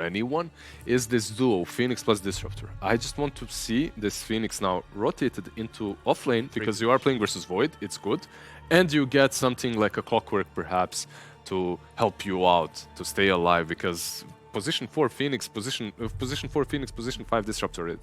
anyone is this duo, Phoenix plus Disruptor. I just want to see this Phoenix now rotated into offlane because you are playing versus Void, it's good. And you get something like a Clockwork perhaps to help you out, to stay alive, because position 4 Phoenix, position 4 Phoenix, position 5 Disruptor,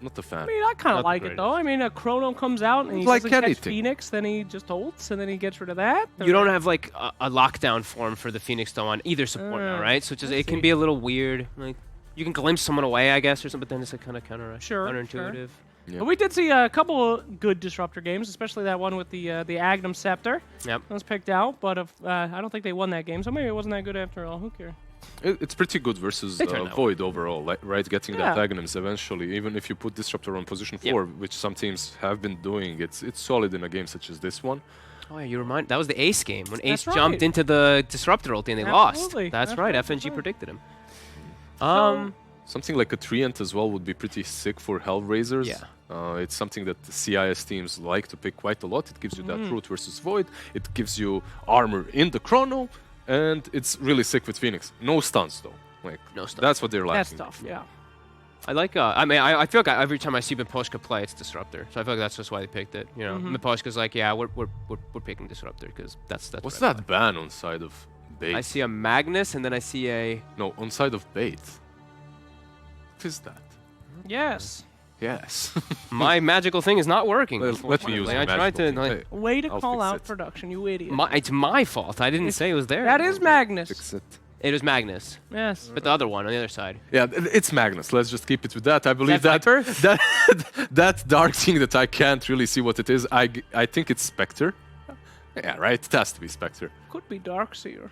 not a fan. I mean, I kind of like it though. I mean, a Chrono comes out and he Like doesn't catch anything. Phoenix, then he just ults and then he gets rid of that. You don't have like a lockdown form for the Phoenix though on either support now, right? So it's just, it can be a little weird. Like you can glimpse someone away, I guess, or something. But then it's like kind of counterintuitive. Yeah. But we did see a couple of good Disruptor games, especially that one with the Agnum Scepter. Yep. That was picked out, but I don't think they won that game, so maybe it wasn't that good after all. Who cares? It's pretty good versus Void overall, right? Getting the antagonists eventually, even if you put Disruptor on position 4, which some teams have been doing, it's solid in a game such as this one. Oh yeah, you remind that was the Ace game when Ace That's jumped right. into the Disruptor ulti and they Absolutely. lost. That's right. FNG right. predicted him. Something like a Treant as well would be pretty sick for HellRaisers. Yeah. It's something that the CIS teams like to pick quite a lot. It gives you that root versus Void. It gives you armor in the Chrono. And it's really sick with Phoenix. No stuns, though. Like, No stuns. That's what they're lacking. That's tough, yeah. I like. I mean, I feel like every time I see Miposhka play, it's Disruptor. So I feel like that's just why they picked it. You know, Miposhka's like, yeah, we're picking Disruptor because that's. What's what I that ban on side of Bait? I see a Magnus and then I see a. No, on side of Bait. What is that? Yes. Yes. My magical thing is not working. Let me use I a tried to. magical thing. Like, Way to I'll call fix out it. production, you idiot. it's my fault. I didn't say it was there. That is Magnus. Fix it. It was Magnus, Yes. but the other one on the other side. Yeah, it's Magnus. Let's just keep it with that. I believe that that dark thing that I can't really see what it is. I think it's Spectre. Yeah, right. It has to be Spectre. Could be Darkseer.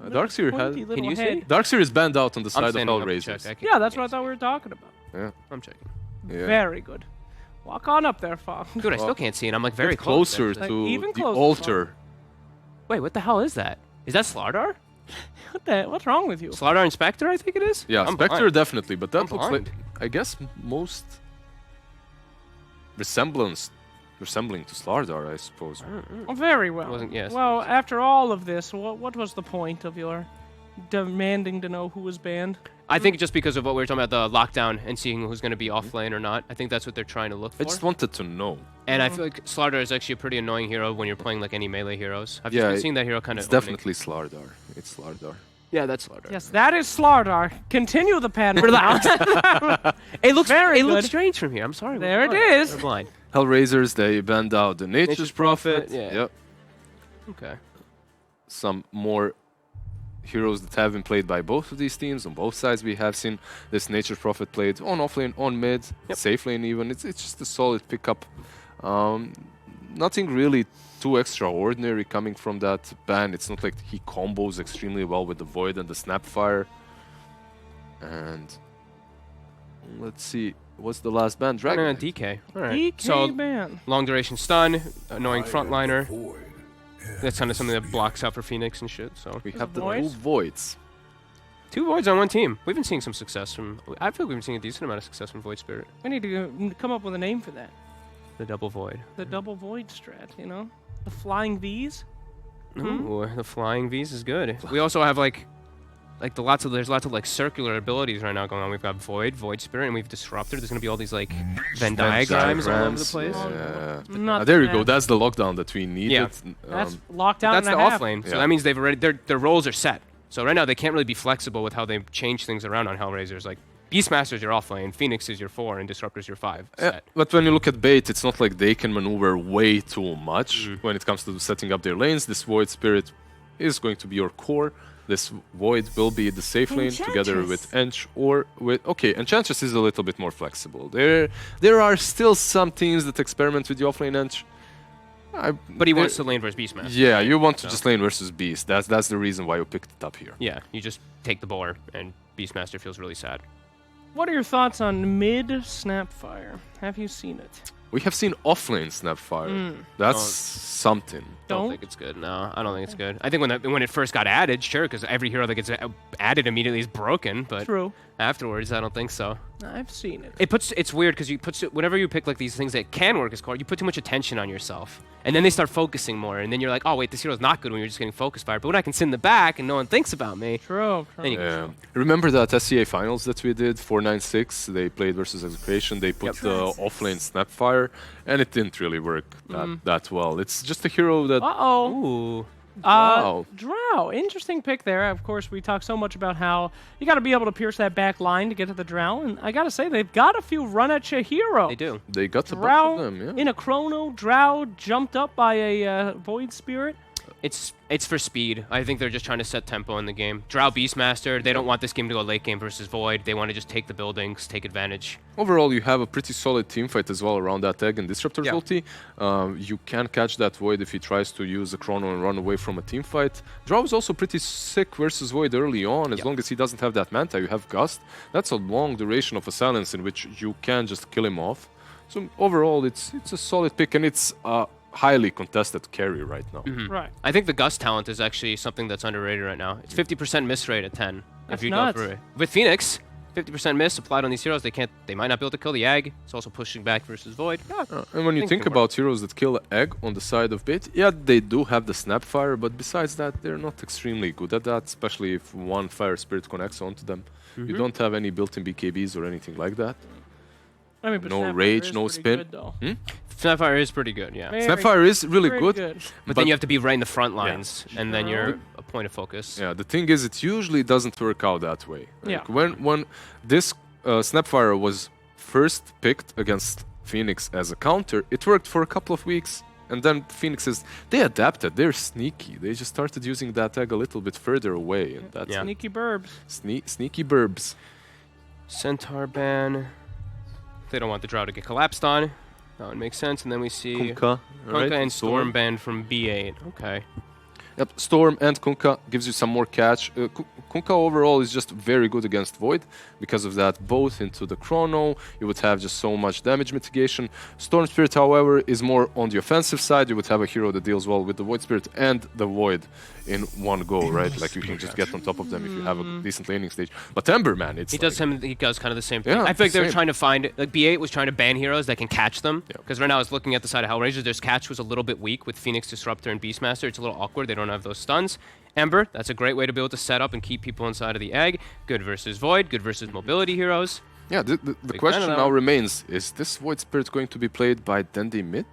Darkseer has. Pointy little Can you see? head. Darkseer is banned out on the I'm side of standing up to check. HellRaisers. Yeah, that's what I thought we were talking about. Yeah. I'm checking. Yeah. Very good. Walk on up there, Fox. Dude, I still can't see it. I'm like very Get closer close. to Like, even the closer, altar. Wait, what the hell is that? Is that Slardar? What's wrong with you? Slardar and Spectre, I think it is? Yeah, I'm Spectre blind. definitely, but that I'm looks blind. like, I guess, most resembling to Slardar, I suppose. Oh, very well. Wasn't- yes. Well, after all of this, what was the point of your demanding to know who was banned? I think just because of what we were talking about, the lockdown and seeing who's going to be off lane or not. I think that's what they're trying to look for. I just wanted to know. And I feel like Slardar is actually a pretty annoying hero when you're playing like any melee heroes. I've just Yeah, been seeing that hero kind of. It's definitely Slardar. It's Slardar. Yeah, that's Slardar. Yes, that is Slardar. Continue the pattern. Relax. It looks Very It looks good. strange from here. I'm sorry. There it we're is. We're blind. HellRaisers, they banned out the Nature's Prophet. Yeah. Yep. Okay. Some more heroes that have been played by both of these teams. On both sides, we have seen this Nature's Prophet played on offlane, on mid, safe lane even. It's just a solid pickup. Nothing really too extraordinary coming from that ban. It's not like he combos extremely well with the Void and the Snapfire. And let's see, what's the last ban? Dragon. DK. All right. DK So ban. long duration stun, annoying frontliner. That's kind of something that blocks out for Phoenix and shit. So We have the Voids? two Voids. 2 Voids on one team. We've been seeing some success from. I feel like we've been seeing a decent amount of success from Void Spirit. We need to come up with a name for that. The double Void. The double void strat, you know? The flying V's? Ooh, the flying V's is good. We also have like there's lots of like circular abilities right now going on. We've got Void Spirit, and we've Disruptor. There's gonna be all these like Venn diagrams all over the place. Yeah. Not There you bad. go. That's the lockdown that we needed. Yeah. That's lockdown That's and the a off half. lane. So Yeah. that means they've already their roles are set. So right now they can't really be flexible with how they change things around on HellRaisers. Like Beastmaster's your off lane, Phoenix is your 4, and Disruptor's your 5. Yeah, Set. but when you look at Bait, it's not like they can maneuver way too much when it comes to setting up their lanes. This Void Spirit is going to be your core. This Void will be the safe lane together with Ench or with... Okay, Enchantress is a little bit more flexible. There are still some teams that experiment with the offlane Ench. But he wants to lane versus Beastmaster. Yeah, you want to just lane versus Beast. That's the reason why you picked it up here. Yeah, you just take the boar, and Beastmaster feels really sad. What are your thoughts on mid Snapfire? Have you seen it? We have seen offlane Snapfire. That's something. Don't think it's good. No, I don't think it's good. I think when it first got added, sure, because every hero that gets added immediately is broken. But True. afterwards, I don't think so. I've seen it. It's weird because whenever you pick like these things that can work as core, you put too much attention on yourself. And then they start focusing more, and then you're like, oh wait, this hero's not good when you're just getting focus fired. But when I can sit in the back and no one thinks about me. True. Then you Yeah. Remember that SCA finals that we did, 496? They played versus Execration. They put the offlane Snapfire, and it didn't really work that well. It's just a hero that... Uh-oh. Ooh. Wow. Drow. Interesting pick there. Of course, we talk so much about how you got to be able to pierce that back line to get to the Drow. And I got to say, they've got a few run-at-you heroes. They do. They got a bunch Drow of them, yeah. in a Chrono. Drow jumped up by a Void Spirit. It's for speed. I think they're just trying to set tempo in the game. Drow Beastmaster, they don't want this game to go late game versus Void. They want to just take the buildings, take advantage. Overall, you have a pretty solid team fight as well around that egg and Disruptor's ulti. You can catch that Void if he tries to use a Chrono and run away from a team fight. Drow is also pretty sick versus Void early on. As long as he doesn't have that Manta, you have Gust. That's a long duration of a silence in which you can just kill him off. So overall, it's a solid pick, and it's highly contested carry right now. Right. I think the Gust talent is actually something that's underrated right now. It's 50% miss rate at 10. That's if you nuts. go through it. With Phoenix, 50% miss applied on these heroes. They might not be able to kill the Egg. It's also pushing back versus Void. And when you think about heroes that kill Egg on the side of Bait, yeah, they do have the Snapfire, but besides that, they're not extremely good at that, especially if one Fire Spirit connects onto them. You don't have any built-in BKBs or anything like that. I mean, but No Snapfire rage, is no pretty spin. good, though. Snapfire is pretty good, yeah. Very, Snapfire is really very good. But then you have to be right in the front lines, and then Sure. you're a point of focus. Yeah, the thing is, it usually doesn't work out that way. Yeah. When this Snapfire was first picked against Phoenix as a counter, it worked for a couple of weeks, and then they adapted. They're sneaky. They just started using that egg a little bit further away, and that's Sneaky burbs. sneaky burbs. Centaur ban. They don't want the Drow to get collapsed on. That would make sense. And then we see Kunkka, right? and Storm banned from B8. Okay. Yep, Storm and Kunkka gives you some more catch. Kunkka overall is just very good against Void because of that. Both into the Chrono, you would have just so much damage mitigation. Storm Spirit, however, is more on the offensive side. You would have a hero that deals well with the Void Spirit and the Void in one go, right? Like you can just get on top of them if you have a decent laning stage. But Ember, man, He does kind of the same thing. Yeah, I feel like they were same. trying to find, like B8 was trying to ban heroes that can catch them. Because right now I was looking at the side of HellRaisers, their catch was a little bit weak with Phoenix Disruptor and Beastmaster. It's a little awkward. They don't have those stuns. Ember, that's a great way to be able to set up and keep people inside of the egg. Good versus Void, good versus mobility heroes. Yeah, the question fan of that now one. remains, is this Void Spirit going to be played by Dendi mid?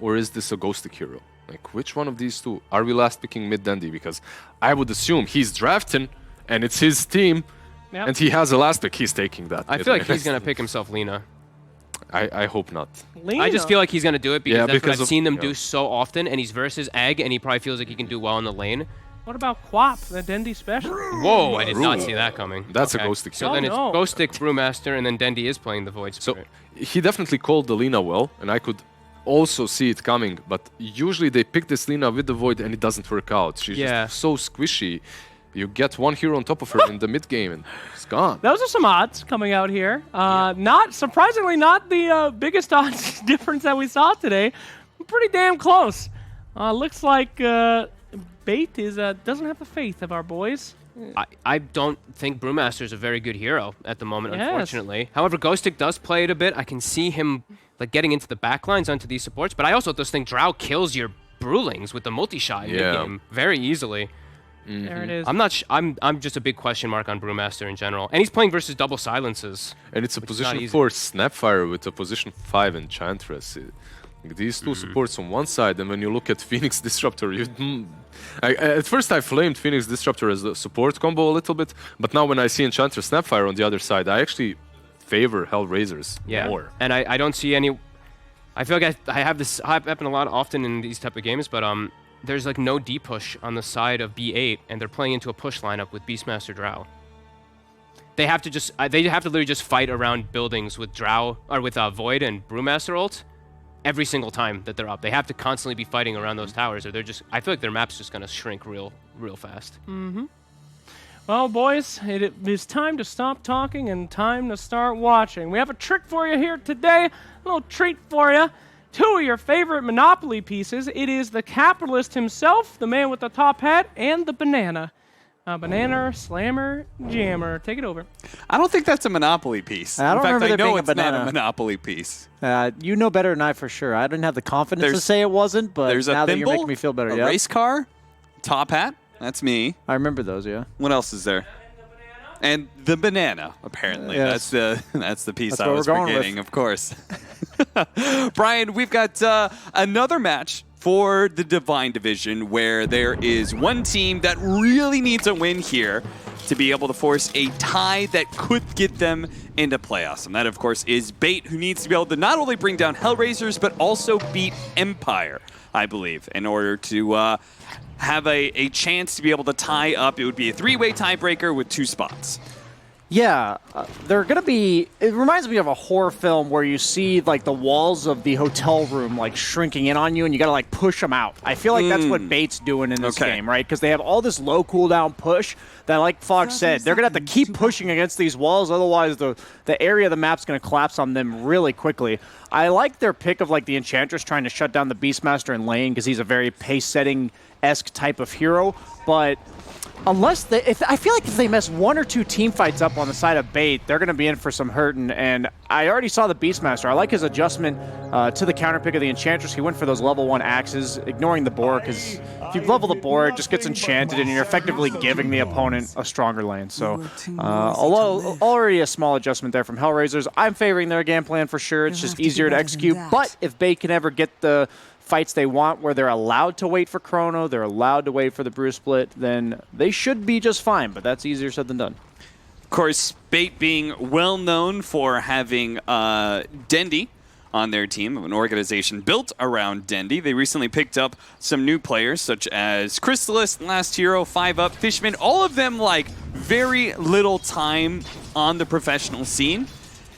Or is this a Ghostic hero? Like, which one of these two? Are we last picking mid Dendi? Because I would assume he's drafting, and it's his team, and he has a last pick, he's taking that. I feel like he's going to pick himself Lina. I hope not. Lena. I just feel like he's going to do it because Yeah, that's because what I've of- seen them yeah. do so often, and he's versus Egg, and he probably feels like he can do well in the lane. What about Quap, the Dendi special? Whoa, I did not see that coming. That's Okay. a Ghostic So hero. then it's no. Ghostic, Brewmaster, and then Dendi is playing the Void So Spirit. he definitely called the Lina well, and I could also see it coming, but usually they pick this Lina with the Void and it doesn't work out. She's just so squishy. You get one hero on top of her in the mid game and it's gone. Those are some odds coming out here. Not surprisingly, not the biggest odds difference that we saw today. Pretty damn close. Looks like Bait is doesn't have the faith of our boys. I don't think Brewmaster is a very good hero at the moment, Yes. unfortunately. However, Ghostic does play it a bit. I can see him like getting into the backlines onto these supports, but I also just think Drow kills your Brewlings with the multi-shot in the game very easily. There it is. I'm not. I'm just a big question mark on Brewmaster in general, and he's playing versus double silences. And it's a Which is not position easy. 4 Snapfire with a position 5 Enchantress. These two supports on one side, and when you look at Phoenix Disruptor, at first I flamed Phoenix Disruptor as a support combo a little bit, but now when I see Enchantress Snapfire on the other side, I actually favor HellRaisers more. And I don't see any. I feel like I have this happen a lot often in these type of games, but there's like no D push on the side of B8, and they're playing into a push lineup with Beastmaster Drow. They have to just literally just fight around buildings with Drow or with Void and Brewmaster ult every single time that they're up. They have to constantly be fighting around those towers, or they're just. I feel like their map's just gonna shrink real fast. Well, boys, it is time to stop talking and time to start watching. We have a trick for you here today, a little treat for you. Two of your favorite Monopoly pieces. It is the capitalist himself, the man with the top hat, and the banana. Banana, Slammer, Jammer. Take it over. I don't think that's a Monopoly piece. I don't In fact, remember I there know being a it's not banana. a Monopoly piece. You know better than I for sure. I didn't have the confidence to There's- say it wasn't, but There's a now that thimble, you're making me feel better. a Yeah, race car, top hat. That's me. I remember those. Yeah. What else is there? And the banana, apparently. Yes. That's the piece That's I what was we're going forgetting, with. of course. Brian, we've got another match for the Divine Division where there is one team that really needs a win here to be able to force a tie that could get them into playoffs. And that, of course, is Bait, who needs to be able to not only bring down HellRaisers, but also beat Empire, I believe, in order to have a chance to be able to tie up. It would be a three-way tiebreaker with 2 spots. Yeah, they're gonna be. It reminds me of a horror film where you see like the walls of the hotel room like shrinking in on you, and you gotta like push them out. I feel like that's what Bait's doing in this game, right? Because they have all this low cooldown push that, like Fox said, they're gonna have to keep pushing against these walls. Otherwise, the area of the map's gonna collapse on them really quickly. I like their pick of like the Enchantress trying to shut down the Beastmaster in lane because he's a very pace-setting-esque type of hero, but. Unless I feel like if they mess 1 or 2 team fights up on the side of Bait, they're going to be in for some hurting. And I already saw the Beastmaster. I like his adjustment to the counter pick of the Enchantress. He went for those level 1 axes, ignoring the boar, because if you level the boar, it just gets enchanted, and you're effectively giving the opponent a stronger lane. So, although already a small adjustment there from HellRaisers, I'm favoring their game plan for sure. It's just easier to execute. But if Bait can ever get the fights they want where they're allowed to wait for Chrono, they're allowed to wait for the Bruce Split, then they should be just fine, but that's easier said than done. Of course, Bait being well known for having Dendy on their team, an organization built around Dendy. They recently picked up some new players such as Crystalist, Last Hero, 5UP, Fishman, all of them like very little time on the professional scene.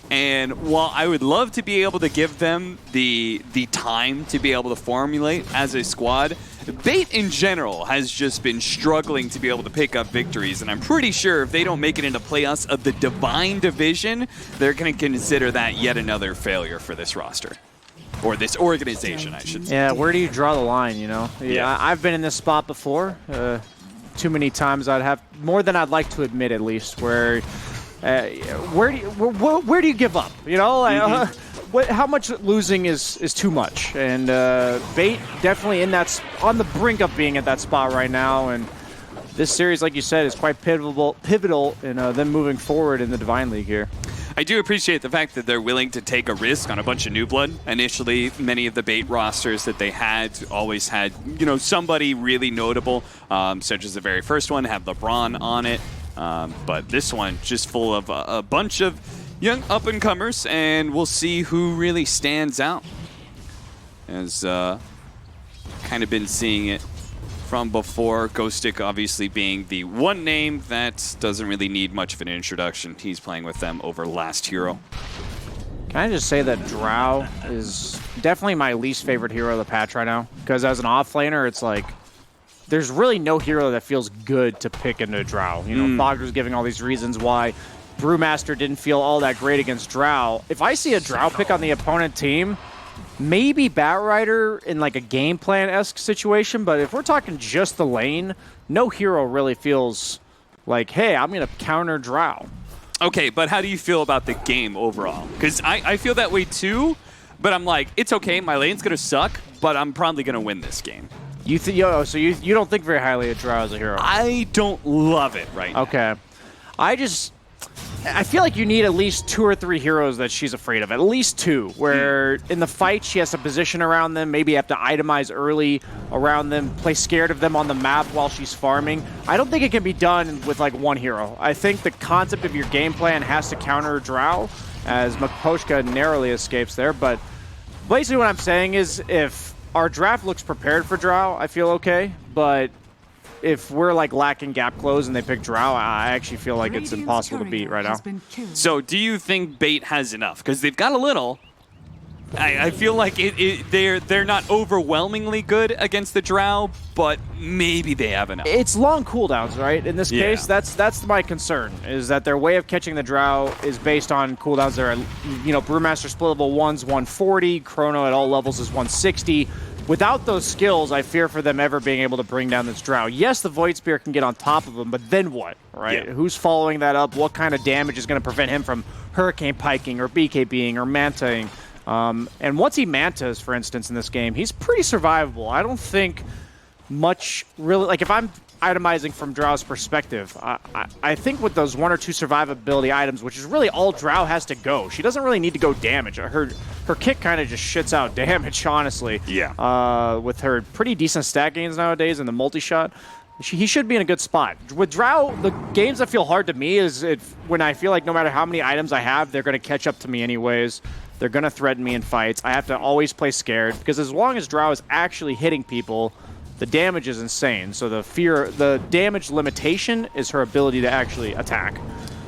And while I would love to be able to give them the time to be able to formulate as a squad, Bait in general has just been struggling to be able to pick up victories. And I'm pretty sure if they don't make it into playoffs of the Divine Division, they're going to consider that yet another failure for this roster. Or this organization, I should say. Yeah, where do you draw the line, you know? Yeah. I've been in this spot before. Too many times more than I'd like to admit at least, where... where do you give up? You know, how much losing is too much? And Bait definitely on the brink of being at that spot right now. And this series, like you said, is quite pivotal in them moving forward in the Divine League here. I do appreciate the fact that they're willing to take a risk on a bunch of new blood. Initially, many of the Bait rosters that they had always had, somebody really notable, such as the very first one, have LeBron on it. But this one just full of a bunch of young up-and-comers, and we'll see who really stands out. As kind of been seeing it from before, Ghostic obviously being the one name that doesn't really need much of an introduction. He's playing with them over Last Hero. Can I just say that Drow is definitely my least favorite hero of the patch right now? Because as an offlaner, it's like, there's really no hero that feels good to pick into Drow. Fogger's giving all these reasons why Brewmaster didn't feel all that great against Drow. If I see a Drow pick on the opponent team, maybe Batrider in like a game plan-esque situation, but if we're talking just the lane, no hero really feels like, hey, I'm going to counter Drow. Okay, but how do you feel about the game overall? Because I feel that way too, but I'm like, it's okay, my lane's going to suck, but I'm probably going to win this game. So you don't think very highly of Drow as a hero? I don't love it right now. Okay. I feel like you need at least 2 or 3 heroes that she's afraid of. At least 2, where in the fight she has to position around them, maybe have to itemize early around them, play scared of them on the map while she's farming. I don't think it can be done with like 1 hero. I think the concept of your game plan has to counter Drow, as Maposhka narrowly escapes there. But basically what I'm saying is if our draft looks prepared for Drow, I feel okay, but if we're like lacking gap close and they pick Drow, I actually feel like it's impossible to beat right now. So do you think Bait has enough? Because they've got a little. I feel like they're not overwhelmingly good against the Drow, but maybe they have enough. It's long cooldowns, right? In this case, that's my concern, is that their way of catching the Drow is based on cooldowns. They're, Brewmaster split level 1's 140, Chrono at all levels is 160. without those skills, I fear for them ever being able to bring down this Drow. Yes, the Void Spear can get on top of him, but then what, right? Yeah. Who's following that up? What kind of damage is going to prevent him from Hurricane Piking or BKBing or Mantaing? And once he Mantas, for instance, in this game, he's pretty survivable. I don't think much really, like if I'm itemizing from Drow's perspective, I think with those 1 or 2 survivability items, which is really all Drow has to go, she doesn't really need to go damage. Her kick kind of just shits out damage, honestly. Yeah. With her pretty decent stat gains nowadays and the multi-shot, he should be in a good spot. With Drow, the games that feel hard to me is when I feel like no matter how many items I have, they're going to catch up to me anyways. They're going to threaten me in fights. I have to always play scared, because as long as Drow is actually hitting people, the damage is insane. So the damage limitation is her ability to actually attack.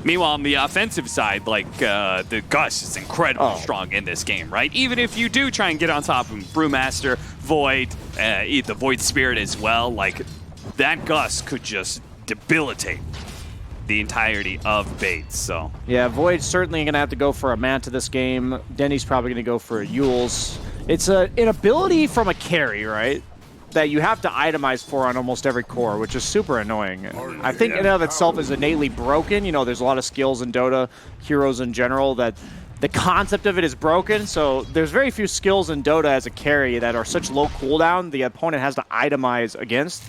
Meanwhile, on the offensive side, like, the Gus is incredibly strong in this game, right? Even if you do try and get on top of him, Brewmaster, Void, the Void Spirit as well, like, that Gus could just debilitate the entirety of Bates, so. Yeah, Void's certainly going to have to go for a Manta this game. Denny's probably going to go for a Yules. It's an ability from a carry, right? That you have to itemize for on almost every core, which is super annoying. I think in and of itself is innately broken. You know, there's a lot of skills in Dota, heroes in general, that the concept of it is broken. So there's very few skills in Dota as a carry that are such low cooldown the opponent has to itemize against.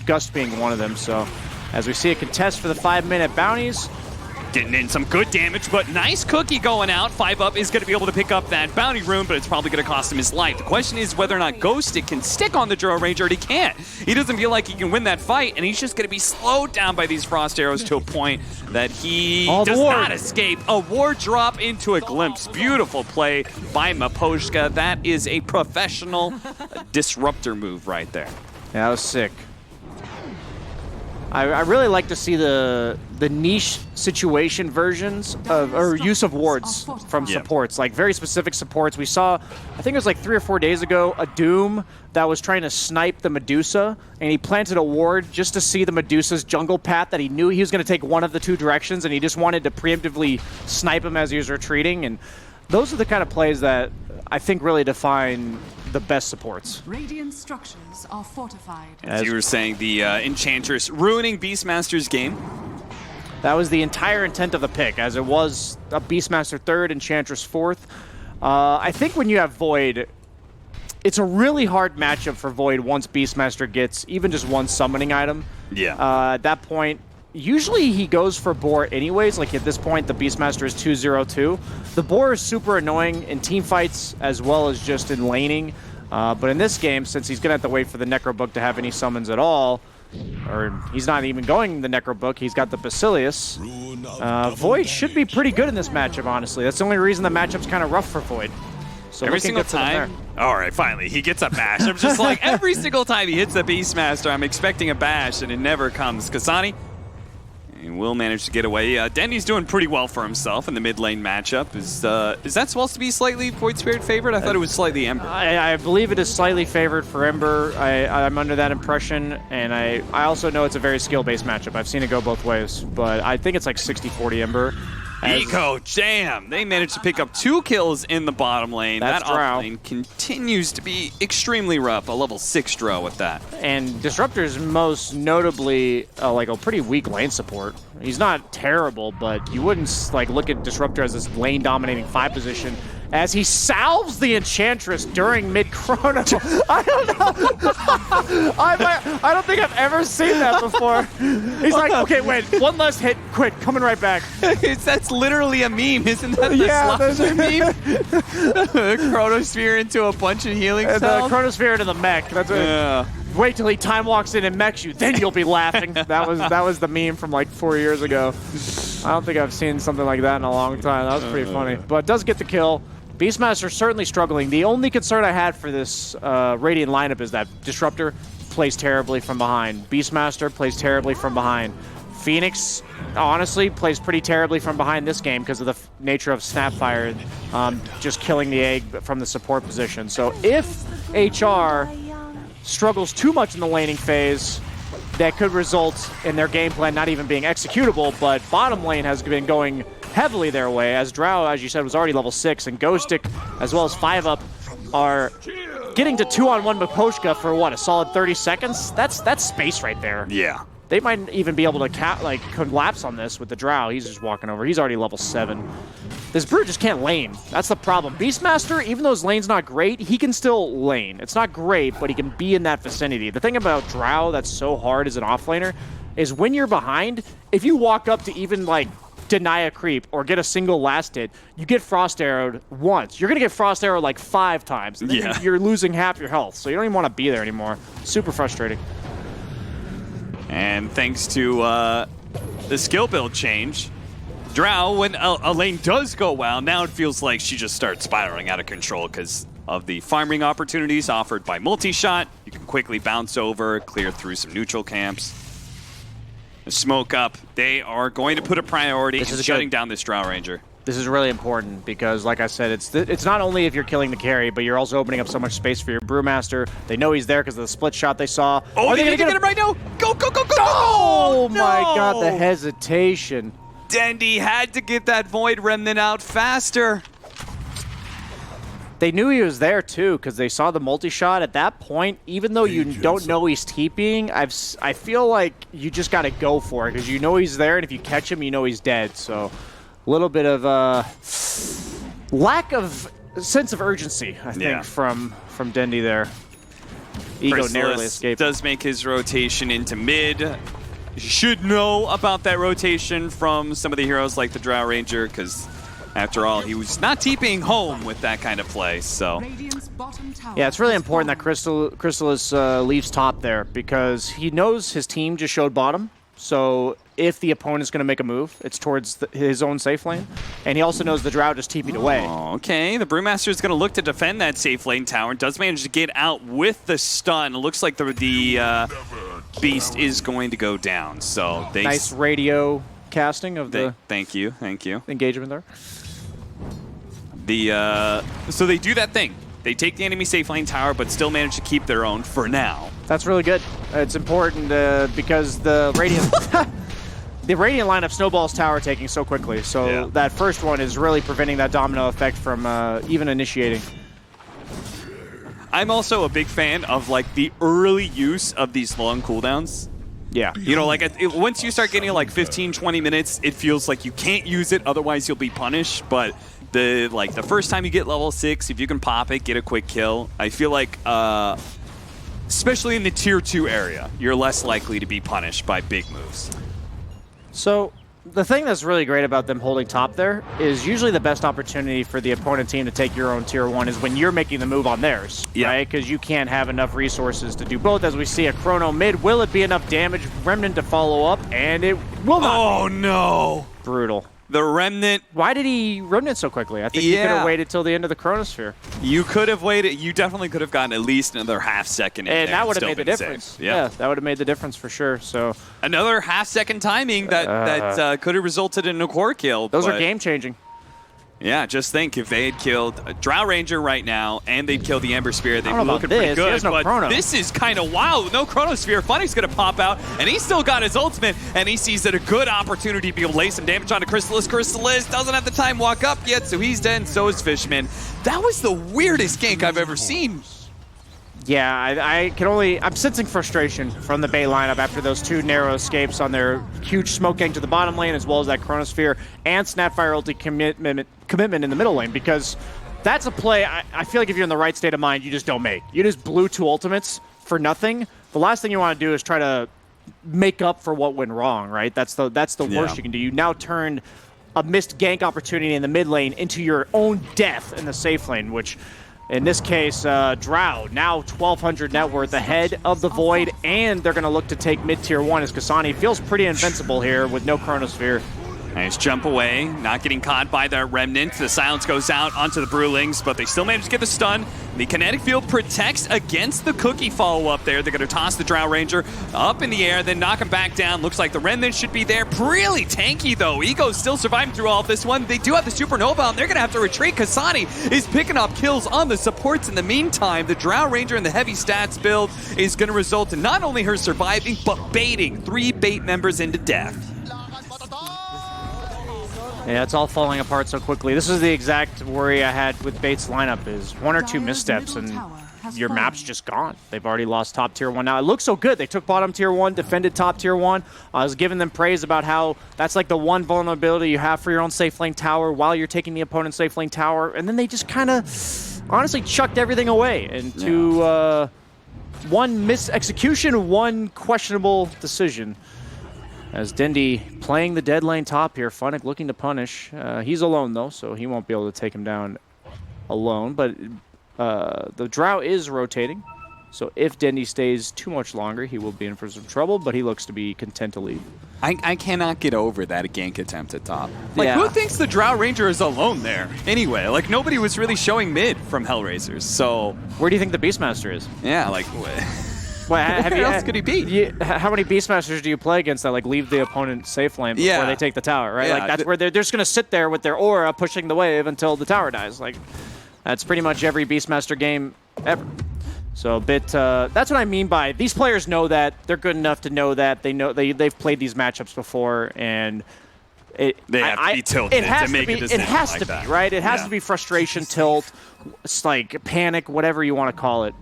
Gust being one of them. So as we see a contest for the 5-minute bounties, getting in some good damage, but nice cookie going out. 5-up is going to be able to pick up that bounty rune, but it's probably going to cost him his life. The question is whether or not Ghostic can stick on the Drow Ranger, and he can't. He doesn't feel like he can win that fight, and he's just going to be slowed down by these frost arrows to a point that he does not escape. A ward drop into a glimpse. Beautiful play by Maposhka. That is a professional disruptor move right there. Yeah, that was sick. I really like to see the niche situation versions of, or use of wards from supports, like very specific supports. We saw, I think it was like 3 or 4 days ago, a Doom that was trying to snipe the Medusa, and he planted a ward just to see the Medusa's jungle path that he knew he was going to take one of the 2 directions, and he just wanted to preemptively snipe him as he was retreating. And those are the kind of plays that I think really define the best supports. Radiant structures are fortified. As you were saying, the Enchantress ruining Beastmaster's game. That was the entire intent of the pick, as it was a Beastmaster 3rd, Enchantress 4th. I think when you have Void, it's a really hard matchup for Void once Beastmaster gets even just one summoning item. Yeah. At that point, usually he goes for Boar anyways. Like at this point, the Beastmaster is 2-0-2. The Boar is super annoying in team fights as well as just in laning. But in this game, since he's going to have to wait for the Necrobook to have any summons at all, or he's not even going the Necrobook, he's got the Basilius. Void should be pretty good in this matchup, honestly. That's the only reason the matchup's kind of rough for Void. So every single time. All right, finally, he gets a bash. I'm just like, every single time he hits the Beastmaster, I'm expecting a bash, and it never comes. Kasani, he will manage to get away. Dendy's doing pretty well for himself in the mid lane matchup. Is that supposed to be slightly Void Spirit favored? I thought it was slightly Ember. I believe it is slightly favored for Ember. I'm under that impression, and I also know it's a very skill-based matchup. I've seen it go both ways, but I think it's like 60-40 Ember. Eco Jam! They managed to pick up 2 kills in the bottom lane. That's that off lane continues to be extremely rough. A level 6 Drow with that. And Disruptor's most notably like a pretty weak lane support. He's not terrible, but you wouldn't like look at Disruptor as this lane dominating 5 position as he salves the Enchantress during mid-chrono. I don't know. I don't think I've ever seen that before. He's like, okay, wait, one last hit, quick, coming right back. That's literally a meme, isn't that the Slaughter meme? Chronosphere into a bunch of healing cells? The Chronosphere into the mech. That's what wait till he time walks in and mechs you, then you'll be laughing. That was the meme from like 4 years ago. I don't think I've seen something like that in a long time. That was pretty funny. But does get the kill. Beastmaster certainly struggling. The only concern I had for this Radiant lineup is that Disruptor plays terribly from behind. Beastmaster plays terribly from behind. Phoenix, honestly, plays pretty terribly from behind this game because of the nature of Snapfire just killing the egg from the support position. So if HR struggles too much in the laning phase, that could result in their game plan not even being executable, but bottom lane has been going heavily their way, as Drow, as you said, was already level 6, and Ghostic, as well as 5-up, are getting to 2-on-1 Miposhka for what, a solid 30 seconds? That's space right there. Yeah. They might even be able to collapse on this with the Drow. He's just walking over. He's already level 7. This Brute just can't lane. That's the problem. Beastmaster, even though his lane's not great, he can still lane. It's not great, but he can be in that vicinity. The thing about Drow that's so hard as an offlaner is when you're behind, if you walk up to even like deny a creep or get a single last hit, you get frost arrowed once. You're gonna get frost arrowed like 5 times. And then you're losing half your health, so you don't even want to be there anymore. Super frustrating. And thanks to the skill build change, Drow, when a lane does go well, now it feels like she just starts spiraling out of control because of the farming opportunities offered by multi-shot. You can quickly bounce over, clear through some neutral camps. The smoke up. They are going to put a priority in shutting down this Drow Ranger. This is really important because, like I said, it's not only if you're killing the carry, but you're also opening up so much space for your Brewmaster. They know he's there because of the split shot they saw. Oh, are they going to get him right now? Go, go, go, go, go! Oh, my God, the hesitation. Dendy had to get that Void Remnant out faster. They knew he was there, too, because they saw the multi-shot. At that point, even though you don't know he's TPing, I feel like you just got to go for it because you know he's there, and if you catch him, you know he's dead, so... A little bit of lack of sense of urgency, I think, from Dendy there. Ego narrowly escaped. Does make his rotation into mid. You should know about that rotation from some of the heroes like the Drow Ranger, because after all, he was not TPing home with that kind of play. So yeah, it's really important that Crystallis leaves top there because he knows his team just showed bottom. So if the opponent's going to make a move, it's towards his own safe lane. And he also knows the Drow just TP'd away. Okay, the Brewmaster is going to look to defend that safe lane tower. Does manage to get out with the stun. It looks like the Beast is going to go down. So they nice radio casting of the thank you engagement there. So they do that thing. They take the enemy safe lane tower, but still manage to keep their own for now. That's really good. It's important because the Radiant the Radiant lineup snowballs tower taking so quickly. So that first one is really preventing that domino effect from even initiating. I'm also a big fan of like the early use of these long cooldowns. Yeah. You know, like once you start getting like 15, 20 minutes, it feels like you can't use it, otherwise you'll be punished. But the first time you get level 6, if you can pop it, get a quick kill, I feel like especially in the tier 2 area, you're less likely to be punished by big moves. So the thing that's really great about them holding top there is usually the best opportunity for the opponent team to take your own tier 1 is when you're making the move on theirs, right? Because you can't have enough resources to do both. As we see a Chrono mid, will it be enough damage? Remnant to follow up, and it will not. Oh no! Brutal. The Remnant. Why did he Remnant so quickly? I think he could have waited till the end of the Chronosphere. You could have waited. You definitely could have gotten at least another half second in there. And that would have made the difference. Yeah, that would have made the difference for sure. So another half-second timing that could have resulted in a core kill. Those are game-changing. Yeah, just think if they had killed a Drow Ranger right now and they'd killed the Ember Spear, they'd be looking pretty good. He has no but chrono. This is kind of wild. No Chronosphere. Funny's going to pop out, and he's still got his ultimate, and he sees it a good opportunity to be able to lay some damage onto Crystallis. Crystallis doesn't have the time walk up yet, so he's dead, and so is Fishman. That was the weirdest gank I've ever seen. Yeah, I'm sensing frustration from the Bait lineup after those 2 narrow escapes on their huge smoke gank to the bottom lane, as well as that Chronosphere and Snapfire ulti commitment in the middle lane, because that's a play I feel like if you're in the right state of mind, you just don't make. You just blew 2 ultimates for nothing. The last thing you want to do is try to make up for what went wrong, right? That's the worst you can do. You now turned a missed gank opportunity in the mid lane into your own death in the safe lane, which... in this case, Drow, now 1,200 net worth ahead of the Void, and they're going to look to take mid-tier 1 as Kasani feels pretty invincible here with no Chronosphere. Nice jump away, not getting caught by that Remnant. The silence goes out onto the Brewlings, but they still manage to get the stun. The kinetic field protects against the cookie follow-up there. They're going to toss the Drow Ranger up in the air, then knock him back down. Looks like the Remnant should be there. Really tanky, though. Ego's still surviving through all of this one. They do have the Supernova, and they're going to have to retreat. Kasani is picking up kills on the supports in the meantime. The Drow Ranger and the heavy stats build is going to result in not only her surviving, but baiting 3 bait members into death. Yeah, it's all falling apart so quickly. This is the exact worry I had with Bates' lineup, is 1 or 2 missteps, and your fallen. map's just gone. They've already lost top tier 1. Now, it looks so good. They took bottom tier 1, defended top tier 1. I was giving them praise about how that's like the one vulnerability you have for your own safe lane tower while you're taking the opponent's safe lane tower. And then they just kind of honestly chucked everything away into one mis-execution, one questionable decision. As Dendi playing the dead lane top here, Funnick looking to punish. He's alone though, so he won't be able to take him down alone. But the Drow is rotating, so if Dendi stays too much longer, he will be in for some trouble, but he looks to be content to leave. I cannot get over that gank attempt at top. Like, Yeah. who thinks the Drow Ranger is alone there? Anyway, like, nobody was really showing mid from HellRaisers, so... Where do you think the Beastmaster is? Yeah, like... Well, have Where else could he be? How many Beastmasters do you play against that like leave the opponent safe lane before they take the tower, right? Yeah, Like that's where they're just going to sit there with their aura pushing the wave until the tower dies. Like that's pretty much every Beastmaster game ever. So a bit. That's what I mean by these players know that they're good enough to know that they've played these matchups before and. They have to be tilted to make a decision. It has like to that. be, right? It has to be frustration, tilt, it's like panic, whatever you want to call it.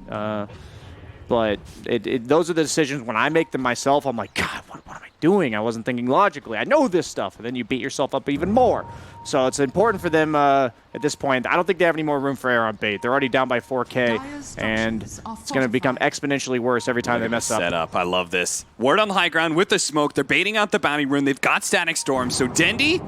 But those are the decisions when I make them myself. I'm like, God, what am I doing? I wasn't thinking logically. I know this stuff. And then you beat yourself up even more. So it's important for them at this point. I don't think they have any more room for error on bait. They're already down by 4K. And it's going to become exponentially worse every time they mess up. Set up. I love this. Ward on the high ground with the smoke. They're baiting out the bounty rune. They've got Static Storm. So Dendi,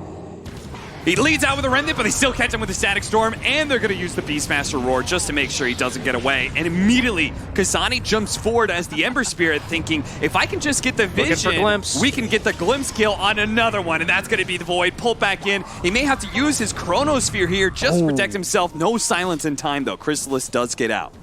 he leads out with a Remnant, but they still catch him with the Static Storm, and they're going to use the Beastmaster Roar just to make sure he doesn't get away. And immediately, Kasani jumps forward as the Ember Spirit, thinking, if I can just get the vision, we can get the glimpse kill on another one, and that's going to be the Void. Pull back in. He may have to use his Chronosphere here just to protect himself. No silence in time, though. Chrysalis does get out.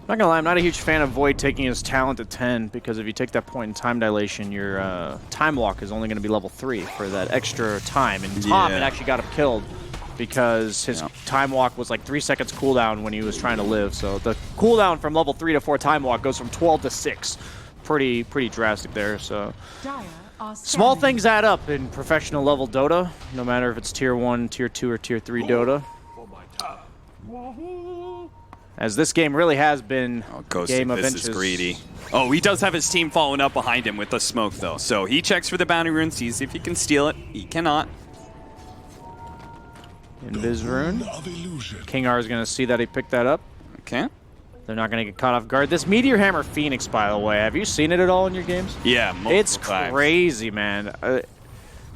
Not gonna lie, I'm not a huge fan of Void taking his talent to 10 because if you take that point in time dilation, your time walk is only gonna be level 3 for that extra time. And Tom, it actually got him killed because his time walk was like 3 seconds cooldown when he was trying to live. So the cooldown from level 3 to 4 time walk goes from 12 to 6. Pretty drastic there. So small things add up in professional level Dota, no matter if it's tier 1, tier 2, or tier 3 Dota. As this game really has been a game of inches. This is greedy. Oh, he does have his team following up behind him with the smoke, though. So he checks for the bounty rune, sees if he can steal it. He cannot. Invis rune. King R is going to see that he picked that up. Okay. They're not going to get caught off guard. This Meteor Hammer Phoenix, by the way, have you seen it at all in your games? Yeah, it's crazy, man.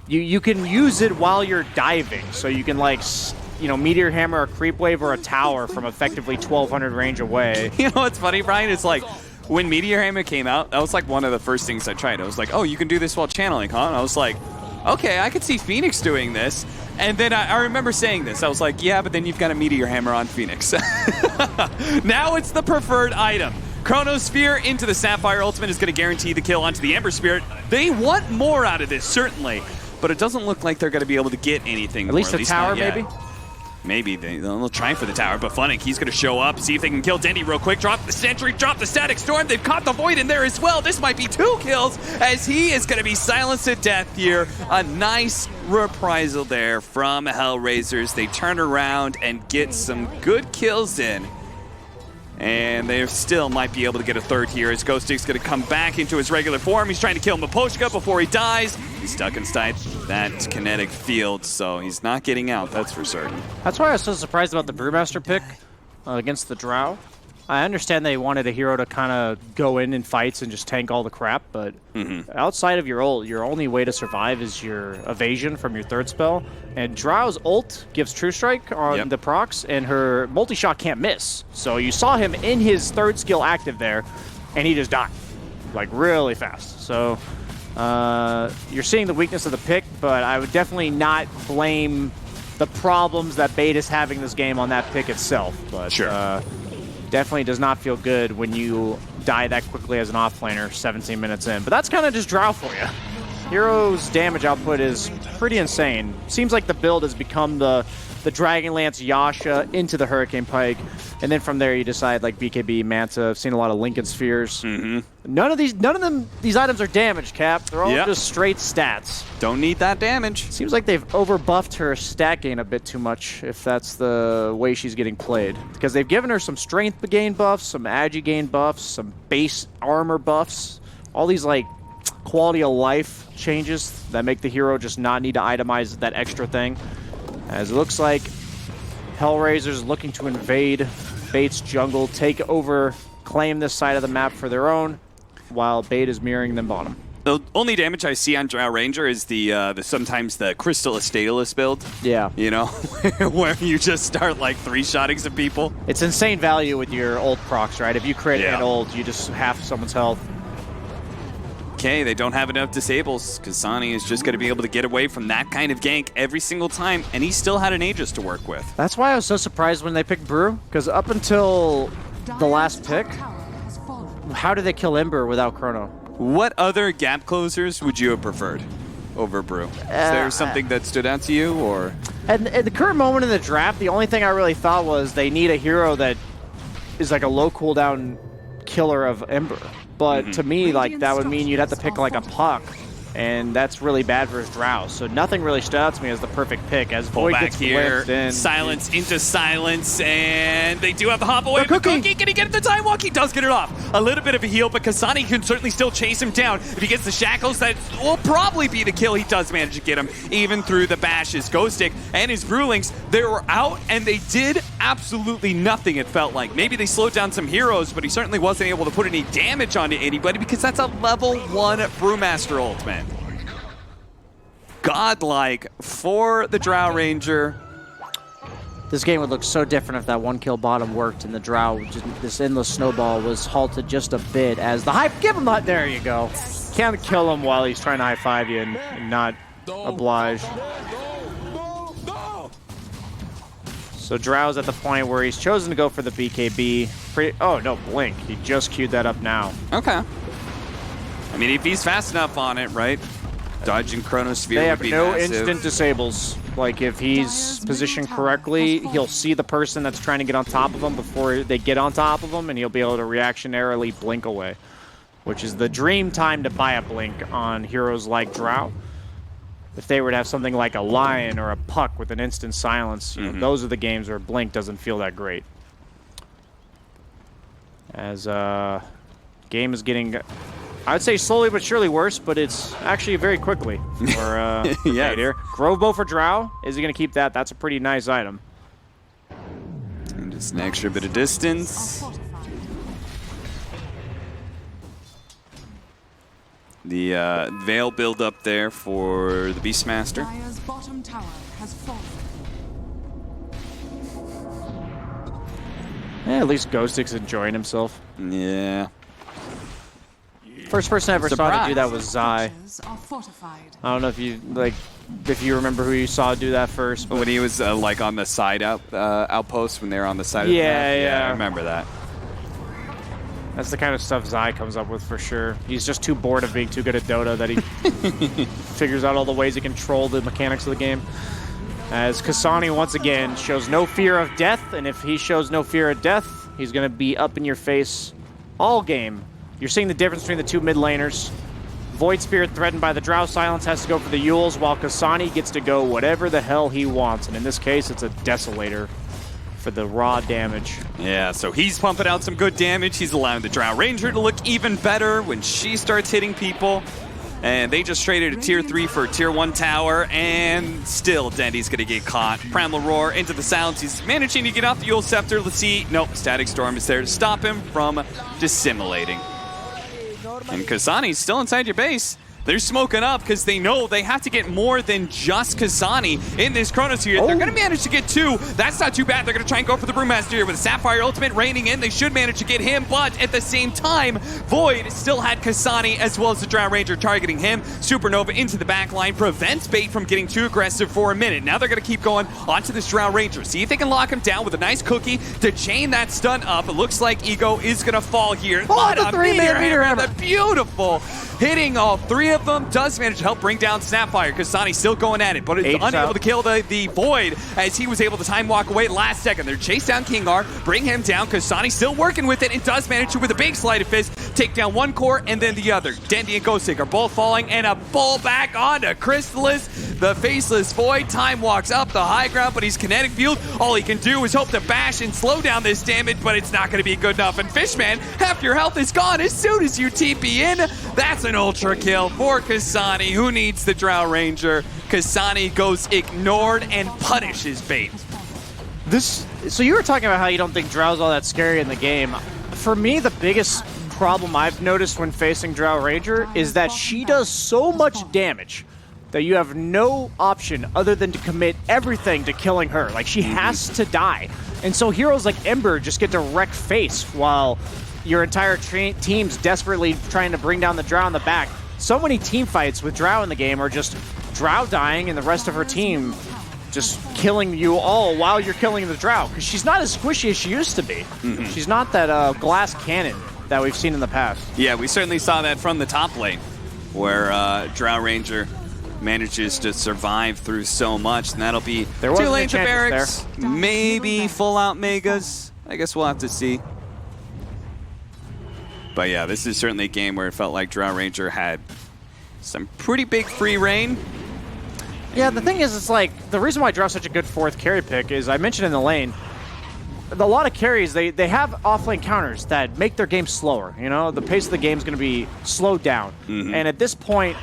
You can use it while you're diving, so you can like... Meteor Hammer, a creep wave, or a tower from effectively 1,200 range away. You know what's funny, Brian? It's like, when Meteor Hammer came out, that was like one of the first things I tried. I was like, oh, you can do this while channeling, huh? And I was like, okay, I could see Phoenix doing this. And then I remember saying this. I was like, yeah, but then you've got a Meteor Hammer on Phoenix. Now it's the preferred item. Chronosphere into the Sapphire Ultimate is going to guarantee the kill onto the Ember Spirit. They want more out of this, certainly. But it doesn't look like they're going to be able to get anything At more. least the tower, maybe? Maybe they'll try for the tower, but Funnick, he's going to show up, see if they can kill Dendi real quick. Drop the Sentry, drop the Static Storm. They've caught the Void in there as well. This might be 2 kills as he is going to be silenced to death here. A nice reprisal there from HellRaisers. They turn around and get some good kills in. And they still might be able to get a third here as Ghostic's going to come back into his regular form. He's trying to kill Miposhka before he dies. He's stuck inside that kinetic field, so he's not getting out, that's for certain. That's why I was so surprised about the Brewmaster pick against the Drow. I understand they wanted a hero to kind of go in fights and just tank all the crap, but outside of your ult, your only way to survive is your evasion from your third spell. And Drow's ult gives True Strike on the procs, and her multi-shot can't miss. So you saw him in his third skill active there, and he just died, like really fast. So you're seeing the weakness of the pick, but I would definitely not blame the problems that Bait is having this game on that pick itself. But definitely does not feel good when you die that quickly as an offlaner 17 minutes in. But that's kind of just Drow for you. Hero's damage output is pretty insane. Seems like the build has become the Dragonlance Yasha into the Hurricane Pike, and then from there you decide like BKB, Manta. I've seen a lot of Lincoln Spheres. None of these items are damage, Cap. They're all just straight stats. Don't need that damage. Seems like they've overbuffed her stat gain a bit too much, if that's the way she's getting played. Because they've given her some strength gain buffs, some agi gain buffs, some base armor buffs, all these like quality of life changes that make the hero just not need to itemize that extra thing. As it looks like HellRaisers looking to invade Bait's jungle, take over, claim this side of the map for their own, while Bait is mirroring them bottom. The only damage I see on Drow Ranger is the sometimes the Crystal Astalis build. Yeah. You know, where you just start like 3-shotting some people. It's insane value with your ult procs, right? If you create an ult, you just half someone's health. Okay, they don't have enough disables. Kasani is just going to be able to get away from that kind of gank every single time, and he still had an Aegis to work with. That's why I was so surprised when they picked Brew, because up until the last pick, how did they kill Ember without Chrono? What other gap closers would you have preferred over Brew? Is there something that stood out to you, or? At the current moment in the draft, the only thing I really thought was they need a hero that is like a low cooldown killer of Ember. But to me, like that would mean you'd have to pick like a Puck, and that's really bad for his Drow. So nothing really stood out to me as the perfect pick. As Pull Void back gets here, in. silence into silence, and they do have the hop away. The cookie. Can he get the time walk? He does get it off. A little bit of a heal, but Kasani can certainly still chase him down. If he gets the shackles, that will probably be the kill. He does manage to get him, even through the bashes. Ghostic and his Brewlings, they were out, and they did absolutely nothing, it felt like. Maybe they slowed down some heroes, but he certainly wasn't able to put any damage onto anybody because that's a level 1 Brewmaster ult, man. Godlike for the Drow Ranger. This game would look so different if that 1-kill bottom worked and the Drow, this endless snowball, was halted just a bit as the high. Give him that. There you go. Can't kill him while he's trying to high-five you and not oblige. So Drow's at the point where he's chosen to go for the BKB. Oh, no, Blink. He just queued that up now. Okay. I mean, if he's fast enough on it, right? Dodging Chronosphere would be no massive. instant disables. Like, if he's positioned correctly, he'll see the person that's trying to get on top of him before they get on top of him, and he'll be able to reactionarily blink away, which is the dream time to buy a blink on heroes like Drow. If they were to have something like a Lion or a Puck with an instant silence, you know, those are the games where blink doesn't feel that great. As game is getting, I would say slowly but surely worse, but it's actually very quickly for here. Grove Bow for Drow. Is he going to keep that? That's a pretty nice item. And just an extra bit of distance. The Veil build up there for the Beastmaster. Dire's bottom tower has fallen. At least Ghostic's enjoying himself. Yeah. First person I ever saw to do that was Zai. Are fortified. I don't know if you remember who you saw do that first. But When he was like on the side outpost, when they were on the side of the map. Yeah. I remember that. That's the kind of stuff Zai comes up with for sure. He's just too bored of being too good at Dota that he figures out all the ways he can control the mechanics of the game. As Kasani once again shows no fear of death, and if he shows no fear of death, he's going to be up in your face all game. You're seeing the difference between the two mid laners. Void Spirit threatened by the Drow Silence has to go for the Yules, while Kasani gets to go whatever the hell he wants. And in this case, it's a Desolator for the raw damage. Yeah, so he's pumping out some good damage. He's allowing the Drow Ranger to look even better when she starts hitting people. And they just traded a tier 3 for a tier 1 tower, and still Dendy's gonna get caught. Primal Roar into the Silence. He's managing to get off the Yule Scepter. Let's see. Nope, Static Storm is there to stop him from dissimulating. And Kasani's still inside your base. They're smoking up because they know they have to get more than just Kasani in this Chronosphere. They're going to manage to get 2. That's not too bad. They're going to try and go for the Brewmaster here with Sapphire Ultimate raining in. They should manage to get him, but at the same time, Void still had Kasani as well as the Drow Ranger targeting him. Supernova into the back line prevents Bait from getting too aggressive for a minute. Now they're going to keep going onto this Drow Ranger. See if they can lock him down with a nice cookie to chain that stun up. It looks like Ego is going to fall here. Oh, the 3-man meter hammer. The beautiful hitting all 3 of them, does manage to help bring down Snapfire. Kasani still going at it, but it's unable to kill the Void as he was able to time walk away last second. They're chase down Kingar, bring him down. Kasani still working with it and does manage to, with a big sleight of fist, take down one core and then the other. Dendi and Ghostic are both falling, and a pull back onto Crystallis. The Faceless Void time walks up the high ground, but he's kinetic fueled. All he can do is hope to bash and slow down this damage, but it's not going to be good enough. And Fishman, half your health is gone as soon as you TP in. That's an ultra kill for Kasani, who needs the Drow Ranger. Kasani goes ignored and punishes Bait. So you were talking about how you don't think Drow's all that scary in the game. For me, the biggest problem I've noticed when facing Drow Ranger is that she does so much damage that you have no option other than to commit everything to killing her. Like, she has to die. And so heroes like Ember just get to wreck face while your entire team's desperately trying to bring down the Drow in the back. So many team fights with Drow in the game are just Drow dying and the rest of her team just killing you all while you're killing the Drow, because she's not as squishy as she used to be. She's not that glass cannon that we've seen in the past. Yeah, we certainly saw that from the top lane, where Drow Ranger manages to survive through so much, and that'll be 2 lanes of barracks, maybe full out megas. I guess we'll have to see. But yeah, this is certainly a game where it felt like Drow Ranger had some pretty big free reign. Yeah, the thing is, it's like, the reason why Drow's such a good 4th carry pick is, I mentioned in the lane, a lot of carries, they have off-lane counters that make their game slower. You know, the pace of the game is going to be slowed down. And at this point,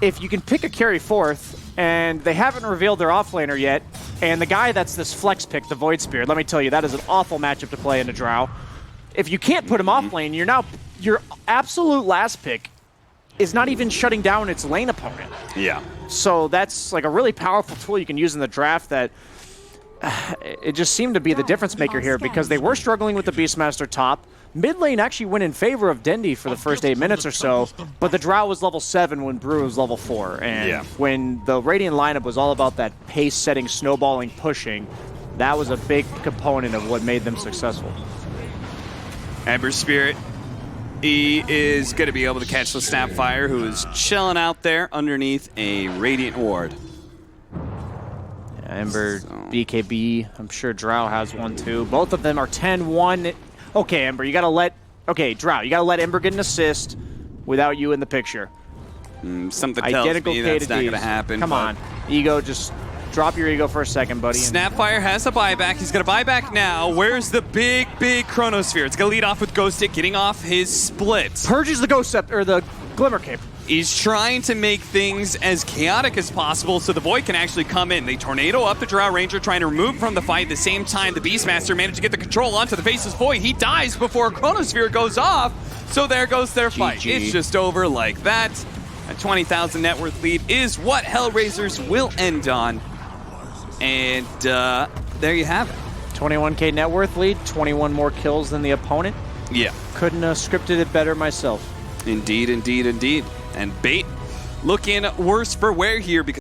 if you can pick a carry 4th, and they haven't revealed their offlaner yet, and the guy that's this flex pick, the Void Spirit, let me tell you, that is an awful matchup to play in a Drow. If you can't put him off lane, your absolute last pick is not even shutting down its lane opponent. Yeah. So that's like a really powerful tool you can use in the draft that it just seemed to be the difference maker here, because they were struggling with the Beastmaster top. Mid lane actually went in favor of Dendi for the first 8 minutes or so, but the Drow was level 7 when Brew was level 4. And when the Radiant lineup was all about that pace-setting, snowballing, pushing, that was a big component of what made them successful. Ember Spirit, he is going to be able to catch the Snapfire, who is chilling out there underneath a Radiant Ward. Yeah, Ember, BKB, I'm sure Drow has one too. Both of them are 10-1. Okay, Ember, you got to let... Okay, Drow, you got to let Ember get an assist without you in the picture. Something tells me that's not going to happen. Come on. Ego, just drop your ego for a second, buddy. Snapfire has a buyback. He's going to buy back now. Where's the big Chronosphere? It's going to lead off with Ghostic getting off his split. Purges the Ghost Scepter, or the Glimmer Cape. He's trying to make things as chaotic as possible so the Void can actually come in. They tornado up the Drow Ranger, trying to remove him from the fight. At the same time, the Beastmaster managed to get the control onto the Faceless Void. He dies before a Chronosphere goes off, so there goes their fight. It's just over like that. A 20,000 net worth lead is what HellRaisers will end on. And there you have it. 21k net worth lead, 21 more kills than the opponent. Yeah. Couldn't have scripted it better myself. Indeed, indeed, indeed. And Bait looking worse for wear here because